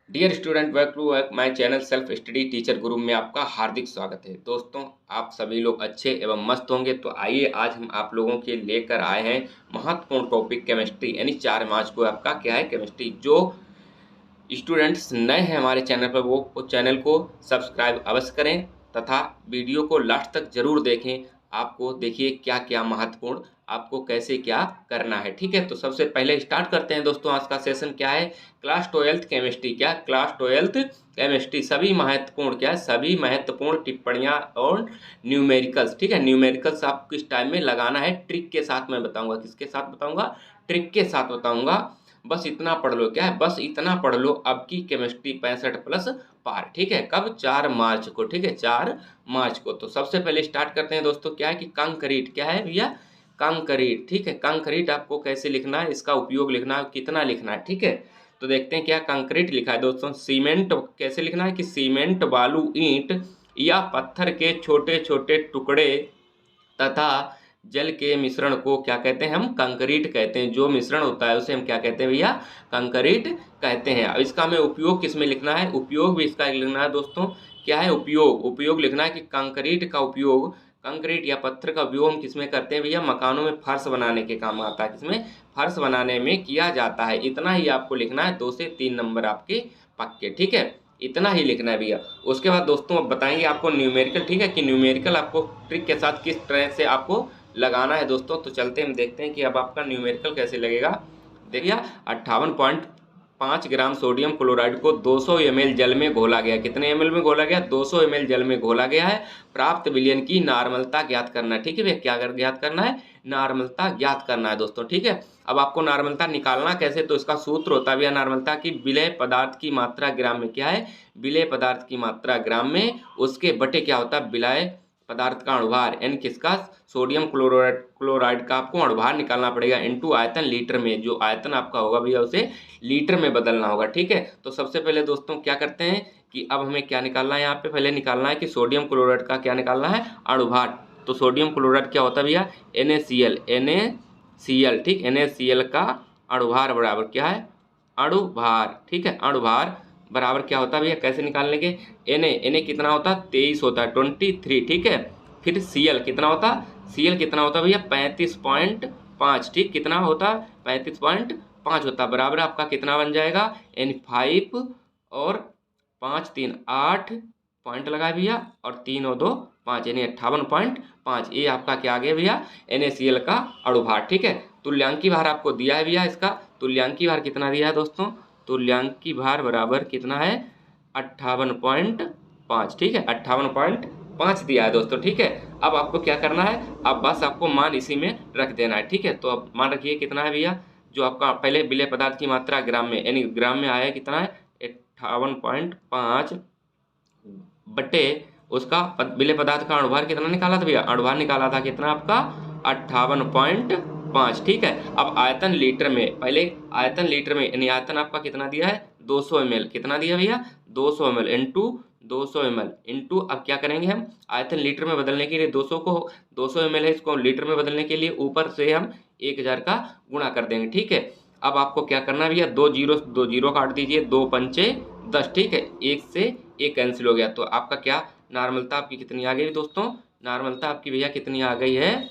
Dear student, welcome to my channel self study teacher गुरु में आपका हार्दिक स्वागत है। दोस्तों, आप सभी लोग अच्छे एवं मस्त होंगे। तो आइए आज हम आप लोगों के लेकर आए हैं महत्वपूर्ण टॉपिक केमिस्ट्री, यानी 4 मार्च को आपका क्या है केमिस्ट्री। जो स्टूडेंट्स नए हैं हमारे चैनल पर वो चैनल को सब्सक्राइब अवश्य करें तथा वीडियो को लास्ट तक जरूर देखें। आपको देखिए क्या क्या महत्वपूर्ण, आपको कैसे क्या करना है। ठीक है, तो सबसे पहले स्टार्ट करते हैं दोस्तों। आज का सेशन क्या है? Class 12th chemistry. क्या? Class 12th chemistry. सभी महत्वपूर्ण क्या है? सभी महत्वपूर्ण टिप्पणियां और न्यूमेरिकल्स। ठीक है, न्यूमेरिकल्स आपको किस टाइम में लगाना है, ट्रिक के साथ मैं बताऊंगा। किसके साथ बताऊंगा? ट्रिक के साथ बताऊंगा। बस इतना पढ़ लो। क्या है? बस इतना पढ़ लो। अब की केमिस्ट्री 65 प्लस पार। ठीक है, कब? 4 मार्च को। ठीक है, 4 मार्च को। तो सबसे पहले स्टार्ट करते हैं दोस्तों। क्या है कि कंक्रीट। क्या है भैया? कंक्रीट। ठीक है, कंक्रीट आपको कैसे लिखना है, इसका उपयोग लिखना है, कितना लिखना है। ठीक है, तो देखते हैं क्या कंक्रीट लिखा है दोस्तों। सीमेंट कैसे लिखना है कि सीमेंट, बालू, ईंट या पत्थर के छोटे छोटे टुकड़े तथा जल के मिश्रण को क्या कहते हैं? हम कंक्रीट कहते हैं। जो मिश्रण होता है उसे हम क्या कहते हैं भैया? कंक्रीट कहते हैं। अब इसका हमें उपयोग किस में लिखना है? उपयोग भी इसका लिखना है दोस्तों। क्या है? उपयोग। उपयोग लिखना है कि कंक्रीट का उपयोग, कंक्रीट या पत्थर का उपयोग हम किसमें करते हैं भैया? मकानों में फर्श बनाने के काम आता है। किसमें? फर्श बनाने में किया जाता है। इतना ही आपको लिखना है। 2 से 3 नंबर आपके पक्के। ठीक है, इतना ही लिखना है भैया। उसके बाद दोस्तों अब बताएंगे आपको न्यूमेरिकल। ठीक है, कि न्यूमेरिकल आपको ट्रिक के साथ किस तरह से आपको लगाना है दोस्तों। तो चलते हम देखते हैं कि अब आपका न्यूमेरिकल कैसे लगेगा। देखिए, 58.5 ग्राम सोडियम क्लोराइड को 200 ml जल में घोला गया। कितने ml में घोला गया? 200 ml जल में घोला गया है। प्राप्त विलयन की नार्मलता ज्ञात करना है। ठीक है भैया, क्या ज्ञात करना है? नार्मलता ज्ञात करना है दोस्तों। ठीक है, अब आपको नार्मलता निकालना कैसे? तो इसका सूत्र होता है भैया नार्मलता की, विलय पदार्थ की मात्रा ग्राम में। क्या है? विलय पदार्थ की मात्रा ग्राम में, उसके बटे क्या होता है? विलय पदार्थ का अणुभार, यानी किसका? सोडियम क्लोराइड का आपको अणुभार निकालना पड़ेगा इनटू आयतन लीटर में। जो आयतन आपका होगा भैया उसे लीटर में बदलना होगा। ठीक है, तो सबसे पहले दोस्तों क्या करते हैं कि अब हमें क्या निकालना है? यहाँ पे पहले निकालना है कि सोडियम क्लोराइड का क्या निकालना है? अणुभार। तो सोडियम क्लोराइड क्या होता है भैया? NaCl। NaCl। ठीक, NaCl का अणुभार बराबर क्या है? अणुभार। ठीक है, अणुभार बराबर क्या होता है भैया? कैसे निकालने के? Na कितना होता है? 23 होता है, 23। ठीक है, फिर Cl कितना होता? Cl कितना होता भैया? 35.5। ठीक, कितना होता? 35.5 होता। बराबर आपका कितना बन जाएगा? N5 और 5 3 8 पॉइंट लगाए भैया, और 3 और 2 5, यानी 58.5। ये आपका क्या आ गया भैया? NaCl का अणुभार। ठीक है, तुल्यांकी भार आपको दिया है भैया। इसका तुल्यांकी भार कितना दिया है दोस्तों? तुल्यांकी भार बराबर कितना है? 58.5। ठीक है, 58.5 दिया है दोस्तों। ठीक है, अब आपको क्या करना है? अब बस आपको मान इसी में रख देना है। ठीक है, तो अब मान रखिए कितना है भैया? जो आपका पहले विलय पदार्थ की मात्रा ग्राम में, यानी ग्राम में आया कितना है? 58.5 बटे उसका विलय पदार्थ का अणुभार कितना निकाला था भैया? अणुभार निकाला था कितना आपका? 58.5। ठीक है, अब आयतन लीटर में, पहले आयतन लीटर में, यानी आयतन आपका कितना दिया है? 200 ml। कितना दिया भैया? 200 ml इंटू 200 ml इंटू, अब क्या करेंगे हम? आयतन लीटर में बदलने के लिए 200 को, 200 ml है, इसको लीटर में बदलने के लिए ऊपर से हम 1000 का गुणा कर देंगे। ठीक है, अब आपको क्या करना है भैया? दो जीरो काट दीजिए, 2 पंचे 10। ठीक है, एक से एक कैंसिल हो गया। तो आपका क्या नार्मलता आपकी कितनी आ गई दोस्तों? नार्मलता आपकी भैया कितनी आ गई है?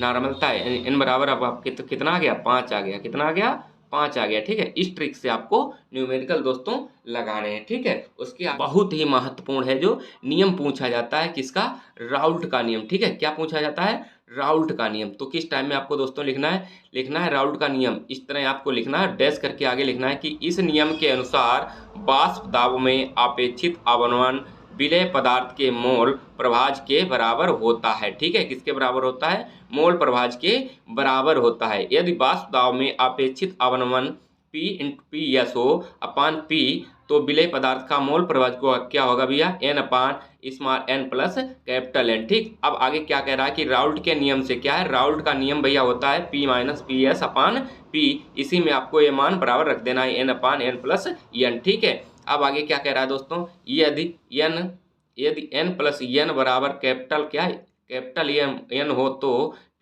नार्मलता है n बराबर अब आप कितना आ गया? 5 आ गया। कितना आ गया? 5 आ गया। ठीक है, इस ट्रिक से आपको न्यूमेरिकल दोस्तों लगाने हैं। ठीक है, उसके बहुत ही महत्वपूर्ण है जो नियम पूछा जाता है। किसका? राउल्ट का नियम। ठीक है, क्या पूछा जाता है? राउल्ट का नियम। तो किस टाइम में आपको दोस्तों लिखना है? लिखना है राउल्ट का नियम। इस तरह आपको लिखना है, डैश करके आगे लिखना है कि इस नियम के अनुसार वाष्प दाब में अपेक्षित अवनमन विलय पदार्थ के मोल प्रभाज के बराबर होता है। ठीक है, किसके बराबर होता है? मोल प्रभाज के बराबर होता है। यदि वाष्प दाब में अपेक्षित अवनमन P इंटू पी एस हो अपान P, तो विलय पदार्थ का मोल प्रभाज को क्या होगा भैया? N अपान small n plus capital N। ठीक, अब आगे क्या कह रहा है कि राउल्ट के नियम से, क्या है? राउल्ट का नियम भैया होता है P माइनस पी एस अपान P। इसी में आपको ये मान बराबर रख देना है, N अपान N प्लस N। ठीक है, अब आगे क्या कह रहा है दोस्तों? यदि n प्लस n बराबर कैपिटल क्या है? कैपिटल n हो तो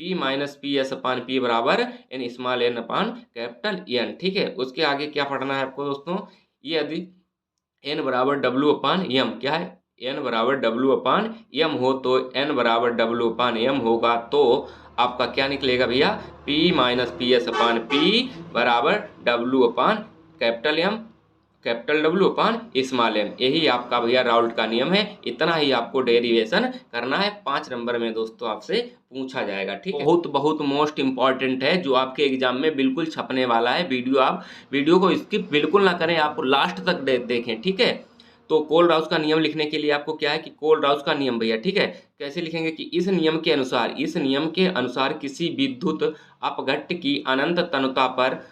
P माइनस पी एस अपान P बराबर n स्मॉल n अपान कैपिटल N। ठीक है, उसके आगे क्या पढ़ना है आपको दोस्तों? यदि एन बराबर डब्ल्यू अपान एम, क्या है, एन बराबर डब्ल्यू अपान एम हो तो एन बराबर डब्ल्यू अपान एम होगा तो आपका क्या निकलेगा भैया, P minus P S upon P बराबर W upon capital M capital W upon small M. यही आपका भैया राउल्ट का नियम है। इतना ही आपको डेरिवेशन करना है। 5 नंबर में दोस्तों आपसे पूछा जाएगा, ठीक है। बहुत बहुत मोस्ट इंपॉर्टेंट है, जो आपके एग्जाम में बिल्कुल छपने वाला है। वीडियो को स्किप बिल्कुल ना करें, आप लास्ट तक देखें, ठीक है। तो कोल राउस का नियम लिखने के लिए आपको क्या है कि कोल राउस का नियम भैया, ठीक है, कैसे लिखेंगे कि इस नियम के अनुसार किसी विद्युत अपघट्ट की अनंत तनुता पर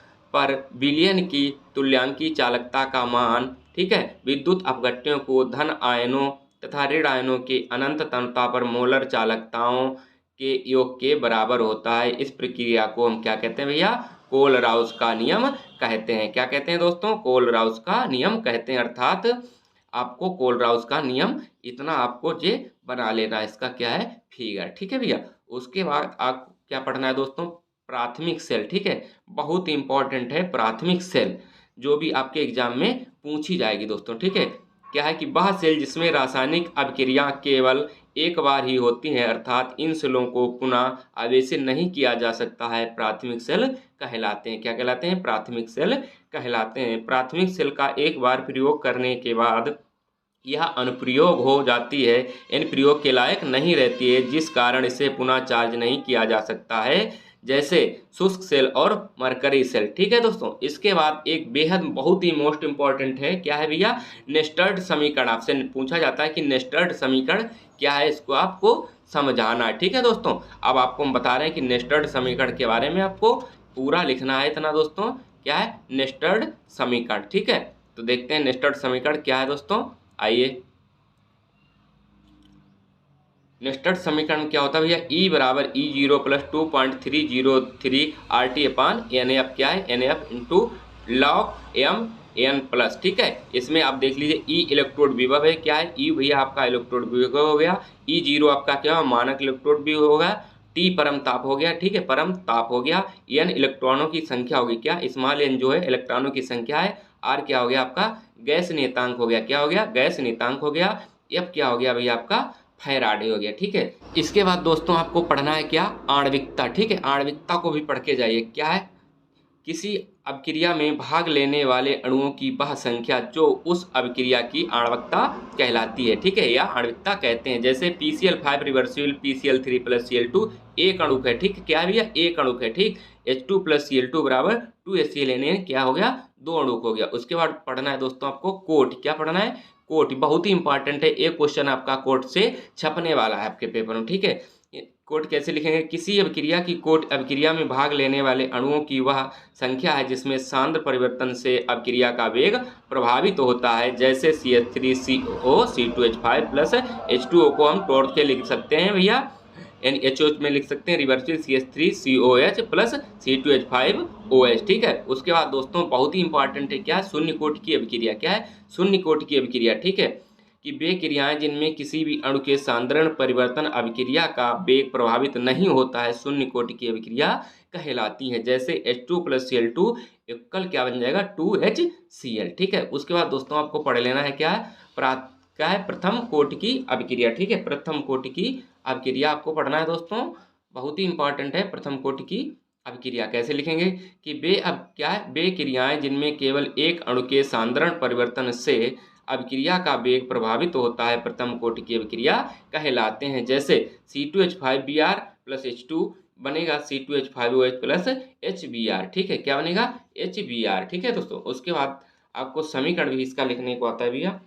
विलयन की तुल्यांकी चालकता का मान, ठीक है, विद्युत अपघट्टों को धन आयनों तथा ऋण आयनों के अनंत तनुता पर मोलर चालकताओं के योग के बराबर होता है। इस प्रक्रिया को हम क्या कहते हैं भैया, कोल राउस का नियम कहते हैं। क्या कहते हैं दोस्तों, कोल राउस का नियम कहते हैं। अर्थात आपको कोल राउस का नियम इतना आपको जे बना लेना है, इसका क्या है, फिगर, ठीक है भैया। उसके बाद आपको क्या पढ़ना है दोस्तों, प्राथमिक सेल, ठीक है, बहुत इंपॉर्टेंट है प्राथमिक सेल, जो भी आपके एग्जाम में पूछी जाएगी दोस्तों, ठीक है। क्या है कि वह सेल जिसमें रासायनिक अभिक्रिया केवल एक बार ही होती है, अर्थात इन सेलों को पुनः आवेशित नहीं किया जा सकता है, प्राथमिक सेल कहलाते हैं। क्या कहलाते हैं, प्राथमिक सेल कहलाते हैं। प्राथमिक सेल का एक बार प्रयोग करने के बाद यह अनुप्रयोग हो जाती है, इन प्रयोग के लायक नहीं रहती है, जिस कारण इसे पुनः चार्ज नहीं किया जा सकता है, जैसे शुष्क सेल और मरकरी सेल, ठीक है दोस्तों। इसके बाद एक बेहद बहुत ही मोस्ट इंपॉर्टेंट है, क्या है भैया, नेस्टर्ड समीकरण। आपसे पूछा जाता है कि नेस्टर्ड समीकरण क्या है, इसको आपको समझाना है, ठीक है दोस्तों। अब आपको हम बता रहे हैं कि नेस्टर्ड समीकरण के बारे में आपको पूरा लिखना है इतना दोस्तों। क्या है, नेस्टर्ड समीकरण, ठीक है। तो देखते हैं नेस्टर्ड समीकरण क्या है दोस्तों, आइए। नेस्टेड समीकरण क्या होता है भैया, ई बराबर E0 प्लस 2.303 RT अपान NF, क्या है, NF into log M N plus, ठीक है। इसमें आप देख लीजिए ई इलेक्ट्रोड विभव है, क्या है, ई भैया आपका इलेक्ट्रोड विभव हो गया, E0 आपका क्या है, मानक इलेक्ट्रोड विभव होगा, टी परम ताप हो गया, ठीक है, परम ताप हो गया, एन इलेक्ट्रॉनों की संख्या होगी, क्या, स्मॉल एन जो है इलेक्ट्रॉनों की संख्या है, आर क्या हो गया आपका गैस नियतांक हो गया, क्या हो गया, गैस नियतांक हो गया, एफ क्या हो गया भैया आपका फैराडे हो गया, ठीक है। इसके बाद दोस्तों आपको पढ़ना है क्या, आणविकता, ठीक है। आणविकता को भी पढ़ के जाइए। क्या है, किसी अभिक्रिया में भाग लेने वाले अणुओं की वह संख्या जो उस अभिक्रिया की आणविकता कहलाती है, ठीक है, या आणविकता कहते हैं। जैसे PCl5 reversible PCl3 plus Cl2 एक अणुक है, ठीक, क्या है भैया, एक अणुक है, ठीक। H2 प्लस Cl2 बराबर 2HCl क्या हो गया, 2 अणुक हो गया। उसके बाद पढ़ना है दोस्तों आपको कोट, क्या पढ़ना है, कोट, बहुत ही इंपॉर्टेंट है, एक क्वेश्चन आपका कोट से छपने वाला है आपके पेपर में, ठीक है। कोट कैसे लिखेंगे, किसी अभिक्रिया की कोट अभिक्रिया में भाग लेने वाले अणुओं की वह संख्या है जिसमें सांद्र परिवर्तन से अभिक्रिया का वेग प्रभावित होता है। जैसे CH3CO C2H5 प्लस H2O को हम तोड़ के लिख सकते हैं भैया, NHO में लिख सकते हैं रिवर्सिबल CH3COH प्लस C2H5OH, ठीक है। उसके बाद दोस्तों बहुत ही इंपॉर्टेंट है, क्या, शून्य कोटि की अभिक्रिया, क्या है, शून्य कोटि की अभिक्रिया, ठीक है, कि वे क्रियाएं जिनमें किसी भी अणु के सांद्रण परिवर्तन अभिक्रिया का वेग प्रभावित नहीं होता है, शून्य कोटि की अभिक्रिया कहलाती हैं। जैसे H2 प्लस Cl2 कल क्या बन जाएगा 2HCl, ठीक है। उसके बाद दोस्तों आपको पढ़ लेना है क्या है, प्रथम कोटि की अभिक्रिया, ठीक है, प्रथम कोटि की अभिक्रिया आपको पढ़ना है दोस्तों, बहुत ही इंपॉर्टेंट है। प्रथम कोटि की अभिक्रिया कैसे लिखेंगे कि वे अब क्या है, वे क्रियाएं जिनमें केवल एक अणु के सांद्रण परिवर्तन से अभिक्रिया का वेग प्रभावित होता है, प्रथम कोटि की अभिक्रिया कहलाते हैं। जैसे C2H5Br प्लस H2 बनेगा C2H5OH प्लस HBr, ठीक है, क्या बनेगा, HBr, ठीक है दोस्तों। उसके बाद आपको समीकरण भी इसका लिखने को आता है भैया।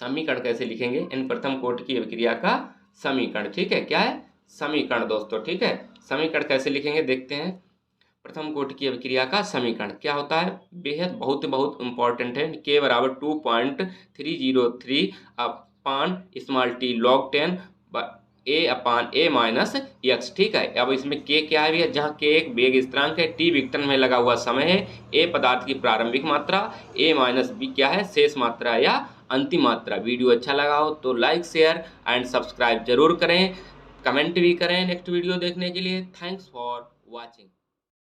समीकरण कैसे लिखेंगे, इन प्रथम कोटि की अभिक्रिया का समीकरण, ठीक है, क्या है, समीकरण दोस्तों, ठीक है। समीकरण कैसे लिखेंगे देखते हैं। प्रथम कोटि की अभिक्रिया का समीकरण क्या होता है, बेहद बहुत इंपॉर्टेंट है, K बराबर 2.303 अपान small t log 10 A upon A minus x, ठीक है। अब इसमें K क्या है भैया, जहाँ K एक वेग स्थिरांक है, T विकटन में लगा हुआ समय है, A पदार्थ की प्रारंभिक मात्रा, A माइनस B क्या है, शेष मात्रा या अंतिम मात्रा। वीडियो अच्छा लगा हो तो लाइक शेयर एंड सब्सक्राइब जरूर करें, कमेंट भी करें नेक्स्ट वीडियो देखने के लिए। Thanks for watching.